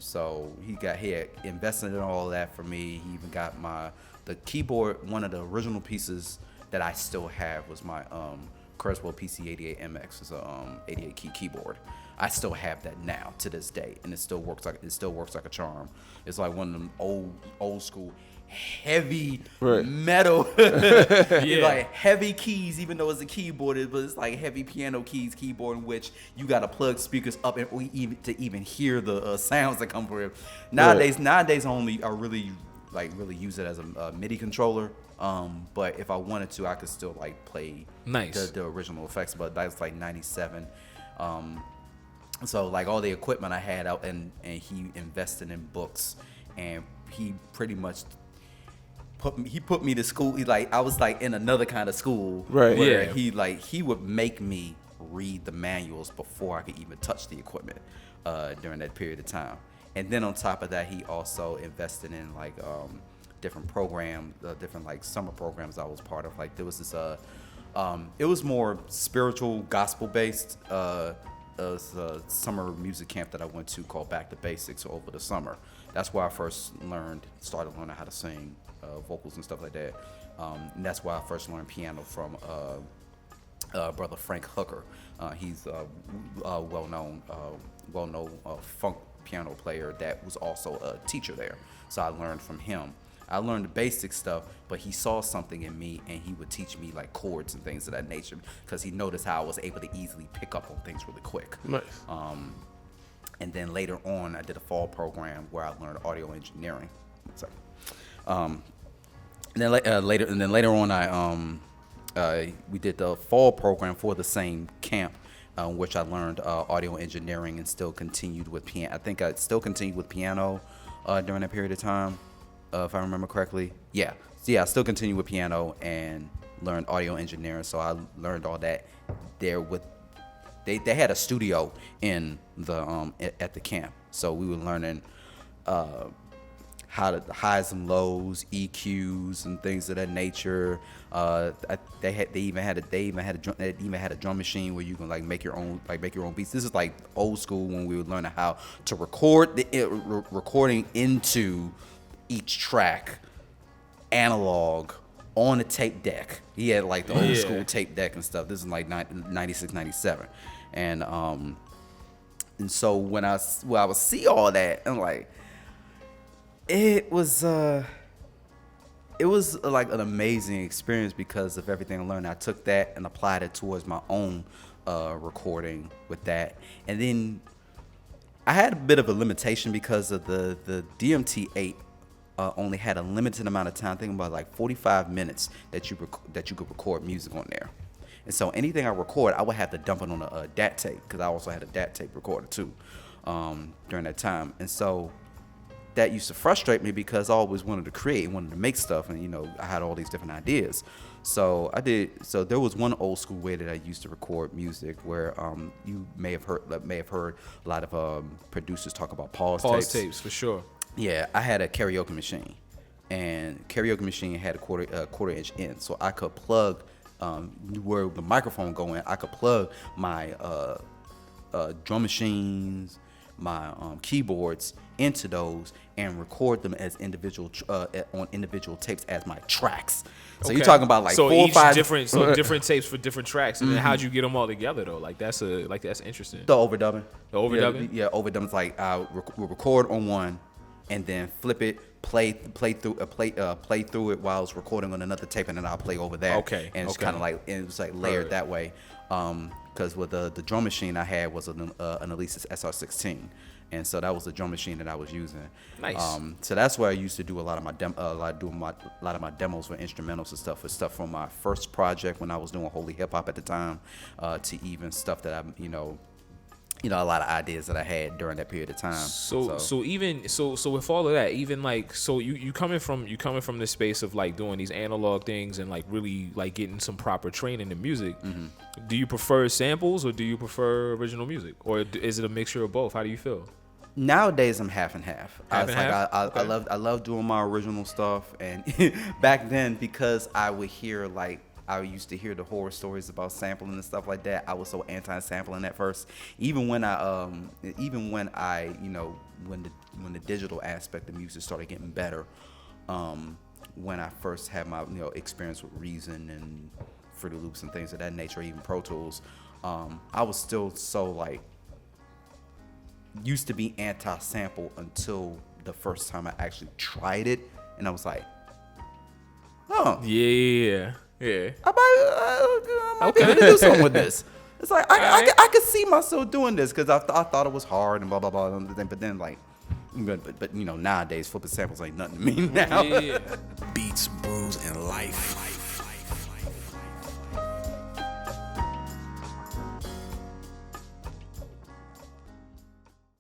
So he had invested in all of that for me. He even got the keyboard. One of the original pieces that I still have was my Kurzweil PC88MX. It's a 88 key keyboard. I still have that now to this day, and it still works like a charm. It's like one of them old school heavy metal, like heavy keys. Even though it's a keyboard, but it's like heavy piano keys, keyboard in which you gotta plug speakers up and even hear the sounds that come from it. Nowadays, I really use it as a MIDI controller. But if I wanted to, I could still like play the original effects. But that's like '97. So like all the equipment I had out, and he invested in books, and he pretty much put me to school. I was like in another kind of school, where he would make me read the manuals before I could even touch the equipment during that period of time. And then on top of that, he also invested in like different programs, different like summer programs I was part of. Like there was this it was more spiritual, gospel based summer music camp that I went to called Back to Basics over the summer. That's where I first started learning how to sing vocals and stuff like that. And that's why I first learned piano from brother Frank Hooker. He's a well-known funk piano player that was also a teacher there. So I learned from him. I learned the basic stuff, but he saw something in me, and he would teach me like chords and things of that nature, because he noticed how I was able to easily pick up on things really quick. Nice. And then later on, I did a fall program where I learned audio engineering. And then later on, we did the fall program for the same camp, which I learned audio engineering and still continued with piano. I think I still continued with piano during that period of time, if I remember correctly. Yeah, I still continued with piano and learned audio engineering. So I learned all that there with. They had a studio in the at the camp, so we were learning how to highs and lows, EQs and things of that nature. They even had a drum machine where you can make your own beats. This is like old school when we were learning how to record recording into each track analog on a tape deck. He had like the old school tape deck and stuff. This is like 96, 97. And so when I would see all that, I'm like, it was like an amazing experience because of everything I learned. I took that and applied it towards my own recording with that. And then I had a bit of a limitation because of the DMT-8 only had a limited amount of time. I think about like 45 minutes that you could record music on there. And so anything I record, I would have to dump it on a DAT tape, because I also had a DAT tape recorder too during that time. And so that used to frustrate me because I always wanted to create, wanted to make stuff, and I had all these different ideas. So I did. So there was one old school way that I used to record music where you may have heard a lot of producers talk about pause tapes for sure. Yeah, I had a karaoke machine, and karaoke machine had a quarter inch in, so I could plug where the microphone go in. I could plug my drum machines, my keyboards into those and record them as individual on individual tapes as my tracks. So you're talking about like 4 or 5 different tapes for different tracks. And then how'd you get them all together though? That's interesting. The overdubbing. Overdubbing. Yeah, overdubbing's like we'll record on one, and then flip it, play through it while I was recording on another tape, and then I'll play over that. Okay. And it's kind of like it was like layered that way. Because with the drum machine I had was an Alesis SR16, and so that was the drum machine that I was using. Nice. So that's where I used to do a lot of my demos for instrumentals and stuff. For stuff from my first project when I was doing Holy Hip Hop at the time, to even stuff that I a lot of ideas that I had during that period of time. So with all of that, even like, so you coming from the space of like doing these analog things and like really like getting some proper training in music. Mm-hmm. Do you prefer samples or do you prefer original music, or is it a mixture of both? How do you feel? Nowadays I'm half and half. I love doing my original stuff, and back then because I would hear like I used to hear the horror stories about sampling and stuff like that. I was so anti-sampling at first. Even when I, you know, when the digital aspect of music started getting better, when I first had my, you know, experience with Reason and Fruity Loops and things of that nature, even Pro Tools, I was still so like used to be anti-sample until the first time I actually tried it, and I was like, huh. Yeah. I might be able to do something with this. It's like I could see myself doing this because I thought it was hard and blah blah blah. But then like, but you know, nowadays flipping samples ain't nothing to me now. Yeah. Beats, brews, and life.